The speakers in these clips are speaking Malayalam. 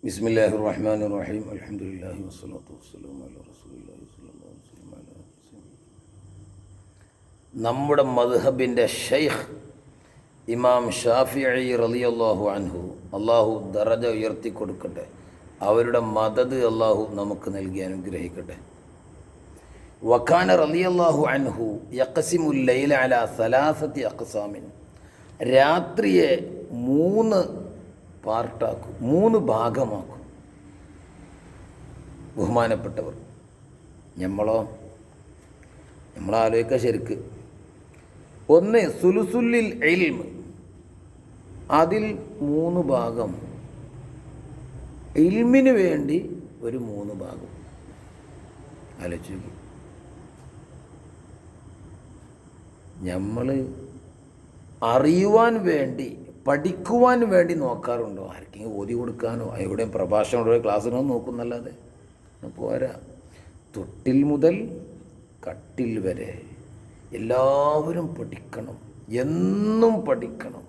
ബിസ്മില്ലാഹിർ റഹ്മാനിർ റഹീം അൽഹംദുലില്ലാഹി വസ്സലാത്തു വസ്സലാമു അലാ റസൂലില്ലാഹി സ്വല്ലല്ലാഹു അലൈഹി വസല്ലം. നമ്മുടെ മദ്ഹബിൻ്റെ ഷെയ്ഖ് ഇമാം ഷാഫിഈ റളിയല്ലാഹു അൻഹു, അള്ളാഹു ദറജ ഉയർത്തി കൊടുക്കട്ടെ, അവരുടെ മദദ് അള്ളാഹു നമുക്ക് നൽകി അനുഗ്രഹിക്കട്ടെ. വക്കാന റളിയല്ലാഹു അൻഹു യഖ്സിമുൽ ലൈല അലാ സലാസത്തി അഖ്സാമിൻ, രാത്രിയെ 3 പാർട്ടാക്കും, 3 ഭാഗമാക്കും. ബഹുമാനപ്പെട്ടവർ, നമ്മളാലോചിക്കുക ശരിക്ക്. ഒന്ന് സുലുസുല്ലിൽ ഇൽമ്, അതിൽ 3 ഭാഗം ഇൽമിന് വേണ്ടി, ഒരു 3 ഭാഗം ആലോചിക്കും. നമ്മൾ അറിയുവാൻ വേണ്ടി, പഠിക്കുവാൻ വേണ്ടി നോക്കാറുണ്ടോ? ആർക്കെങ്കിലും ഓതി കൊടുക്കാനോ എവിടെയും പ്രഭാഷണമോ ക്ലാസ്സിനോ നോക്കുന്നല്ലാതെ പോരാ. തൊട്ടിൽ മുതൽ കട്ടിൽ വരെ എല്ലാവരും പഠിക്കണം, എന്നും പഠിക്കണം,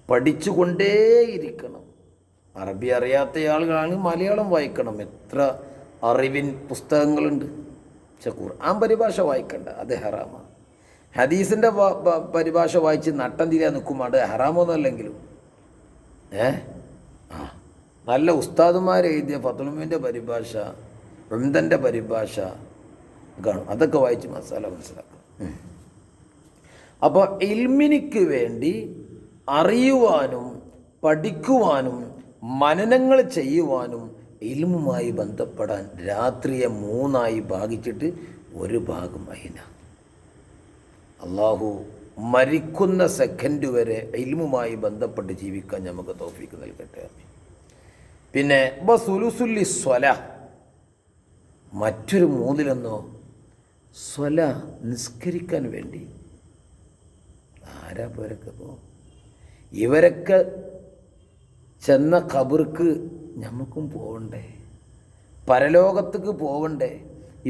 പഠിച്ചുകൊണ്ടേയിരിക്കണം. അറബി അറിയാത്ത ആളുകളാണ് മലയാളം വായിക്കണം. എത്ര അറിവിൻ പുസ്തകങ്ങളുണ്ട്. പക്ഷെ ഖുർആൻ പരിഭാഷ വായിക്കണ്ട, അത് ഹറാമാണ്. ഹദീസിൻ്റെ പരിഭാഷ വായിച്ച് നട്ടം തിരിയാൻ നിൽക്കും, അത് ഹറാമൊന്നുമല്ലെങ്കിലും. നല്ല ഉസ്താദുമാർ എഴുതിയ ഫത്ലുമിൻ്റെ പരിഭാഷ, ഉംദൻ്റെ പരിഭാഷ കാണും, അതൊക്കെ വായിച്ച് മസാല മനസ്സിലാക്കണം. അപ്പോൾ ഇൽമിനിക്ക് വേണ്ടി അറിയുവാനും പഠിക്കുവാനും മനനങ്ങൾ ചെയ്യുവാനും ഇൽമുമായി ബന്ധപ്പെടാൻ രാത്രിയെ 3 ഭാഗിച്ചിട്ട് ഒരു ഭാഗം അയിന. അള്ളാഹു മരിക്കുന്ന സെക്കൻഡ് വരെ ഇൽമുമായി ബന്ധപ്പെട്ട് ജീവിക്കാൻ നമുക്ക് തൗഫീക്ക് നൽകട്ടെ. പിന്നെ ബസുലുസുല്ലി സ്വല, മറ്റൊരു 3 സ്വല, നിസ്കരിക്കാൻ വേണ്ടി. ആരാ പോരൊക്കെ ഇവരൊക്കെ ചെന്ന ഖബർക്ക് നമുക്കും പോകണ്ടേ? പരലോകത്തേക്ക് പോകണ്ടേ?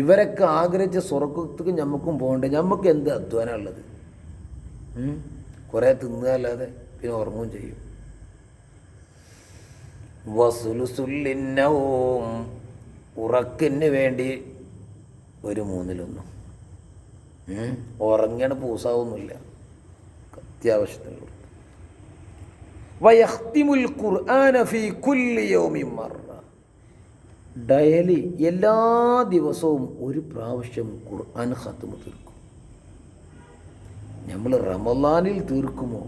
ഇവരൊക്കെ ആഗ്രഹിച്ച സ്വർഗത്തേക്ക് നമുക്കും പോകണ്ടേ? നമുക്ക് എന്ത് അധ്വാനമുള്ളത്? കുറേ തിന്നുക അല്ലാതെ പിന്നെ ഉറങ്ങുകയും ചെയ്യും. വസുലുസുല്ലിന്നവും, ഉറക്കിന് വേണ്ടി ഒരു 3 ഉറങ്ങിയാണ് പൂസാവൊന്നുമില്ല, അത്യാവശ്യത്തിനുള്ള. വയഖ്തിമുൽ ഖുർആന ഫീ കുല്ലി യൗമിൻ മർറ, ഡെയിലി എല്ലാ ദിവസവും ഒരു പ്രാവശ്യം ഖുർആൻ ഖത്മ് തീർക്കും. നമ്മൾ റമളാനിൽ തീർക്കുമോ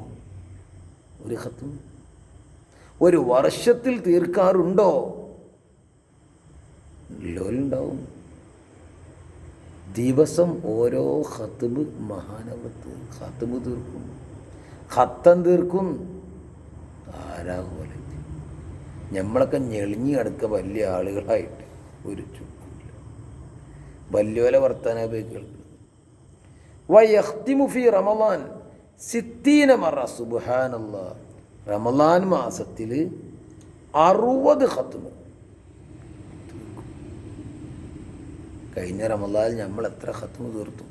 ഒരു ഖത്മ്? ഒരു വർഷത്തിൽ തീർക്കാറുണ്ടോ? ലോലുണ്ടാവും. ദിവസം ഓരോ ഖത്മ് മഹാനവത്ത് ഖത്മ് തീർക്കും, ഖത്തം തീർക്കും. ആരാ പോലെ നമ്മളൊക്കെ ഞെളിഞ്ഞ് കിടക്കുക വലിയ ആളുകളായിട്ട്, ഒരു ചുക്കില്ല. വലിയ വർത്താന പോയി കേൾക്കുന്നത്. വയഖ്തിമു ഫീ റമളാൻ 60 മറ, സുബ്ഹാനല്ലാഹ്. റമളാൻ മാസത്തിൽ 60 ഖത്മ്. കഴിഞ്ഞ റമളാനിൽ നമ്മൾ എത്ര ഖത്മ് തീർത്തു?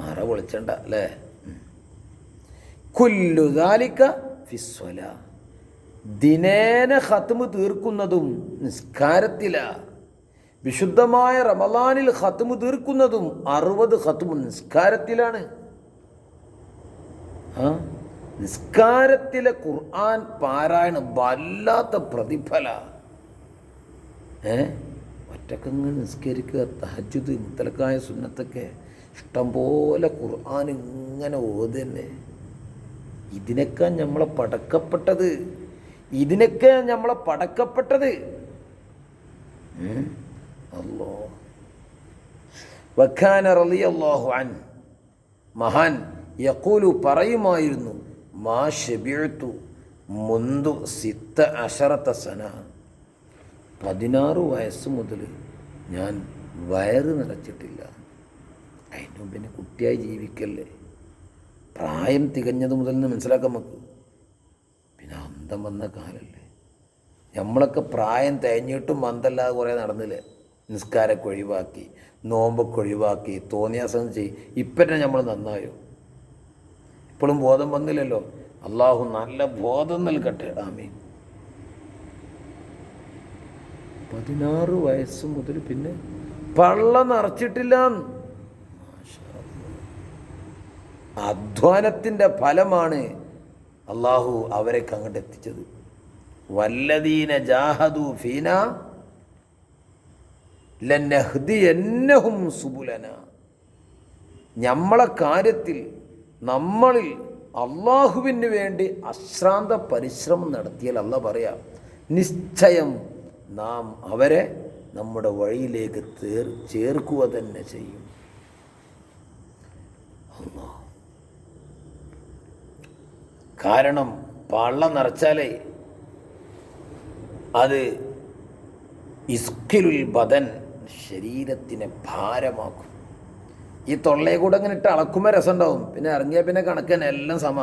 മറ പൊളിച്ചണ്ട അല്ലേ? കുല്ലു ദാലിക ഫിസ്വലാ, ദിനേന ഖത്മ് തീർക്കുന്നതും നിസ്കാരത്തിലാണ്. വിശുദ്ധമായ റമളാനിൽ ഖത്മ് തീർക്കുന്നതും 60 ഖത്മ് നിസ്കാരത്തിലാണ്. നിസ്കാരത്തിലെ ഖുർആൻ പാരായണം വല്ലാത്ത പ്രതിഫല. ഒറ്റക്കങ്ങ് നിസ്കരിക്കുക, തഹജ്ജുദ്, മുത്തലക്കായ സുന്നത്തൊക്കെ ഇഷ്ടംപോലെ ഖുർആൻ ഇങ്ങനെ ഓതുന്നെ. ഇതിനൊക്കെ നമ്മളെ പടക്കപ്പെട്ടത്, അല്ലാ. വക്കാന റളിയല്ലാഹു അൻഹു, മഹാൻ യഖൂലു പറയുമായിരുന്നു, മാ ശബിഅതു മുൻദു 16 സന, 16 വയസ്സ് മുതൽ ഞാൻ വയറ് നിറച്ചിട്ടില്ല. അതിന് മുമ്പിനെ കുട്ടിയായി ജീവിക്കല്ലേ, പ്രായം തികഞ്ഞത് മുതൽ നിന്ന് മനസ്സിലാക്കാൻ നമുക്ക്. പിന്നെ അന്തം വന്ന കാലല്ലേ. നമ്മളൊക്കെ പ്രായം തേഞ്ഞിട്ടും അന്തല്ലാതെ കുറേ നടന്നില്ലേ? നിസ്കാരമൊക്കെ ഒഴിവാക്കി, നോമ്പൊക്കെ ഒഴിവാക്കി, തോന്നിയാസം ചെയ്യും. ഇപ്പം നമ്മൾ നന്നായോ? ഇപ്പോഴും ബോധം വന്നില്ലല്ലോ. അള്ളാഹു നല്ല ബോധം നൽകട്ടെ. ആമീൻ. 16 വയസ്സ് മുതൽ പിന്നെ പള്ള നിറച്ചിട്ടില്ല. അധ്വാനത്തിൻ്റെ ഫലമാണ് അള്ളാഹു അവരൊക്കെ അങ്ങോട്ട് എത്തിച്ചത്. വല്ലദീന ജാഹദു ഫീന ലനഹ്ദിയന്നഹും സുബുലന. നമ്മളെ കാര്യത്തിൽ നമ്മളിൽ അള്ളാഹുവിന് വേണ്ടി അശ്രാന്ത പരിശ്രമം നടത്തിയാൽ അള്ളാഹ് പറയാം, നിശ്ചയം നാം അവരെ നമ്മുടെ വഴിയിലേക്ക് ചേർക്കുക തന്നെ ചെയ്യും. കാരണം പള്ള നിറച്ചാലേ അത് ഇസ്കിലുൽ ബദൻ, ശരീരത്തിനെ ഭാരമാക്കും. ഈ തൊള്ളയെ കൂടെ അങ്ങനെ ഇട്ട് അളക്കുമ്പോൾ രസമുണ്ടാവും, പിന്നെ ഇറങ്ങിയാൽ പിന്നെ കണക്കന്നെ എല്ലാം സമ.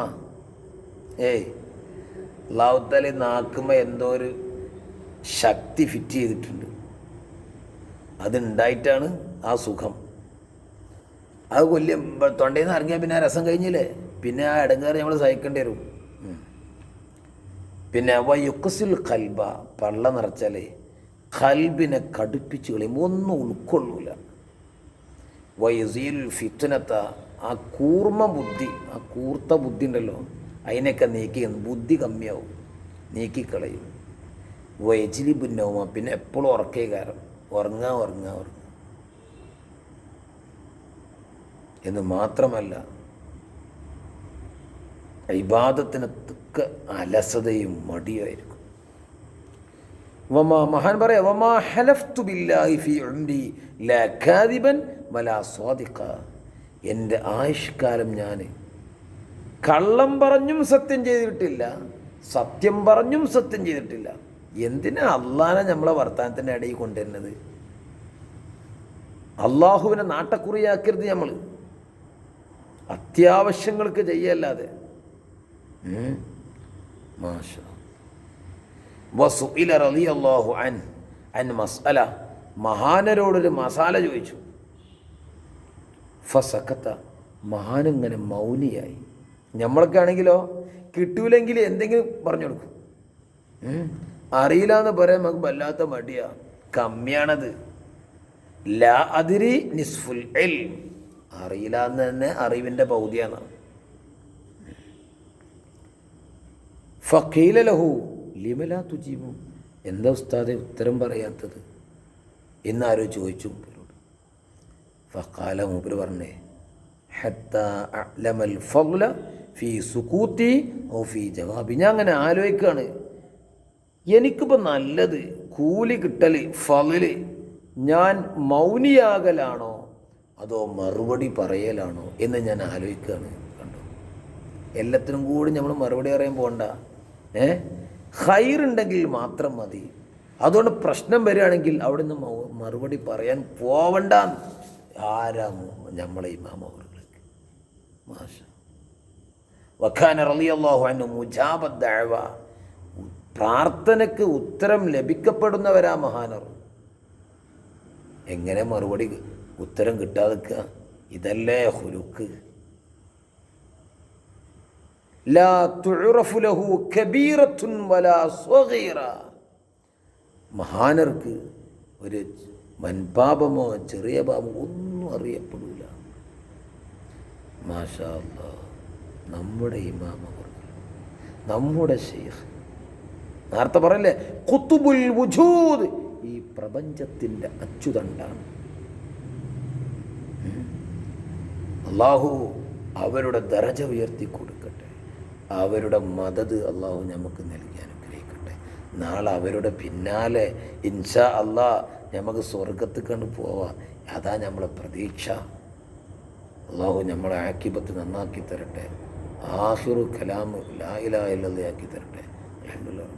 അല്ലാഹുത്തആല നാക്കുമ്പോൾ എന്തോ ഒരു ശക്തി ഫിറ്റ് ചെയ്തിട്ടുണ്ട്. അതുണ്ടായിട്ടാണ് ആ സുഖം. അത് കൊല്ലും തൊണ്ടയിൽ നിന്ന് ഇറങ്ങിയാൽ പിന്നെ ആ രസം കഴിഞ്ഞില്ലേ, പിന്നെ ആ ഇടങ്ങേറ് നമ്മൾ സഹിക്കേണ്ടി വരും. പിന്നെ വയുക്കസിൽ ഖൽബ, പള്ള നിറച്ചാലേ ഖൽബിനെ കടുപ്പിച്ച് കളയും, ഒന്നും ഉൾക്കൊള്ളൂല. വയസീൽ ഫിത്നത്ത, ആ കൂർമ്മ ബുദ്ധി, ആ കൂർത്ത ബുദ്ധി ഉണ്ടല്ലോ, അതിനൊക്കെ നീക്കി ബുദ്ധി കമ്മിയാവും, നീക്കിക്കളയും. വയജിലിബുന്നവുമ, പിന്നെ എപ്പോഴും ഉറക്കേ കാരണം ഉറങ്ങുക എന്ന് മാത്രമല്ല ഇബാദത്തിനൊക്കെ അലസതയും മടിയായിരിക്കും. മഹാൻ പറയാ, വമാ ഹലഫ്തു ബില്ലാഹി ഫീ ഉംരി ലാ കാദിബൻ വലാ സ്വാദിഖ. എൻ്റെ ആയുഷ്കാലം ഞാൻ കള്ളം പറഞ്ഞും സത്യം ചെയ്തിട്ടില്ല, സത്യം പറഞ്ഞും സത്യം ചെയ്തിട്ടില്ല. എന്തിനാ അള്ളാനെ നമ്മളെ വർത്താനത്തിൻ്റെ ഇടയിൽ കൊണ്ടുവരുന്നത്? അള്ളാഹുവിനെ നാട്ടക്കുറിയാക്കരുത്. നമ്മൾ അത്യാവശ്യങ്ങൾക്ക് ചെയ്യല്ലാതെ. മാഷാ. വസുഇല റളിയല്ലാഹു അൻ മസ്അല, മഹാനരോടൊരു മസാല ചോദിച്ചു. ഫസക്കത്ത, മഹാനിങ്ങനെ മൗനിയായി. നമ്മളൊക്കെ ആണെങ്കിലോ കിട്ടൂലെങ്കിൽ എന്തെങ്കിലും പറഞ്ഞു കൊടുക്കും. അറിയില്ല എന്ന് പറയാൻ നമുക്ക് വല്ലാത്ത മടിയാ, കമ്മിയാണത്. ലാ അദ്രി നിസ്ഫുൽ ഇൽം, അറിയില്ല എന്ന് തന്നെ അറിവിൻ്റെ പൗതിയാണ്. ഫഖീല ലഹു ലിമ ലാ തുജീബു, എന്താ ഉസ്താദെ ഉത്തരം പറയാത്തത് എന്നാരോ ചോദിച്ചു മൂപ്പരോട്. ഫഖാല, മൂപ്പര് പറഞ്ഞേ, ഹത്താ അഅ്ലമൽ ഫദ്ല ഫീ സുകൂത്തി ഔ ഫീ ജവാബി. ഞാൻ അങ്ങനെ ആലോചിക്കുകയാണ്, എനിക്കിപ്പോൾ നല്ലത് കൂലി കിട്ടൽ, ഫളല്, ഞാൻ മൗനിയാകലാണോ അതോ മറുപടി പറയലാണോ എന്ന് ഞാൻ ആലോചിക്കുകയാണ്. കണ്ടോ, എല്ലാത്തിനും കൂടി നമ്മൾ മറുപടി പറയാൻ പോകണ്ട. ഖൈറുണ്ടെങ്കിൽ മാത്രം മതി. അതുകൊണ്ട് പ്രശ്നം വരികയാണെങ്കിൽ അവിടെ നിന്ന് മറുപടി പറയാൻ പോവണ്ട. ആരാ നമ്മളെ ഇമാം അവർക്ക്. മാഷാ. വഖാന റളിയല്ലാഹു അൻഹു മുജാബദ് ദഅവ, പ്രാർത്ഥനയ്ക്ക് ഉത്തരം ലഭിക്കപ്പെടുന്നവരാ മഹാനർ. എങ്ങനെ മറുപടി ഉത്തരം കിട്ടാതിരിക്കുക? ഇതല്ലേ ഖുലുഖ്. ലാ തുഅറഫു ലഹു കബീറത്തുൻ വലാ സ്വഗീറ, മഹാനർക്ക് ഒരു വൻപാപമോ ചെറിയ പാപമോ ഒന്നും അറിയപ്പെടില്ല. മാഷാ അല്ലാഹ്. നമ്മുടെ ഇമാം അവർ, നമ്മുടെ ശൈഖ്, നേരത്തെ പറയല്ലേ ഖുതുബുൽ വുജൂദ്, ഈ പ്രപഞ്ചത്തിൻ്റെ അച്ചുതണ്ടാണ്. അള്ളാഹു അവരുടെ ദറജ ഉയർത്തി കൊടുക്കട്ടെ, അവരുടെ മദദ് അള്ളാഹു നമുക്ക് നൽകി അനുഗ്രഹിക്കട്ടെ. നാളെ അവരുടെ പിന്നാലെ ഇൻഷാ അള്ളാഹ് നമുക്ക് സ്വർഗത്തിൽ കണ്ട് പോവാം. അതാ നമ്മളെ പ്രതീക്ഷ. അള്ളാഹു നമ്മളെ ആക്കിബത്ത് നന്നാക്കി തരട്ടെ. ആഖിറു കലാം ലാ ഇലാഹ ഇല്ലല്ലാഹ് ആക്കി തരട്ടെ. അൽഹംദുലില്ലാഹ്.